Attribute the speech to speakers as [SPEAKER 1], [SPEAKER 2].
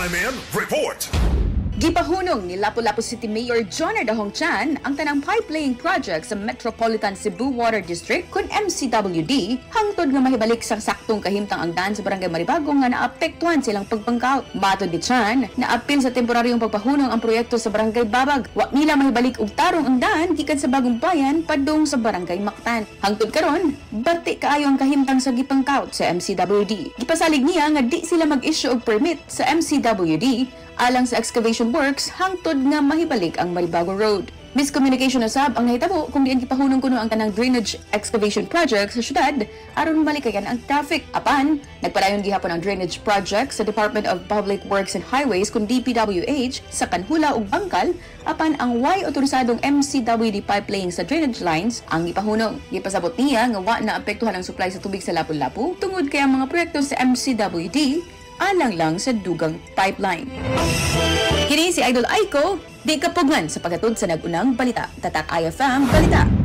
[SPEAKER 1] Crime in Report.
[SPEAKER 2] Gipahunong ni Lapu-Lapu City Mayor John Ardahong Chan ang tanang pipe-laying project sa Metropolitan Cebu Water District kun MCWD hangtod nga mahibalik sa saktong kahimtang angdan sa Barangay Maribagong nga naapektuhan silang pagpangkaw. Matod ni Chan, naapil sa temporaryong pagpahunong ang proyekto sa Barangay Babag. Wa nila mahibalik og tarong angdan gikan sa Bagong Bayan padung sa Barangay Mactan. Hangtod karon, bati kaayo ang kahimtang sa gipangkaw sa MCWD. Gipasalig niya nga di sila mag-issue og permit sa MCWD alang sa excavation works hangtod nga mahibalik ang Maribagong Road. Miscommunication usab ang nahitabo kung diin gipahunong kuno ang tanang drainage excavation project sa syudad aron malikayan ang traffic. Apan, nagpadayon gihapon ang drainage project sa Department of Public Works and Highways kun DPWH sa Kanhula ug Bangkal apan ang way otorisadong MCWD pipelaying sa drainage lines ang gipahunong. Gipasabot niya nga wa na apektuhan ang supply sa tubig sa Lapu-Lapu tungod kay ang mga proyekto sa MCWD alang lang sa dugang pipeline. Kini si Idol Aiko, di kapugngan sa paghatod sa nagunang balita. Tatak IFM Balita.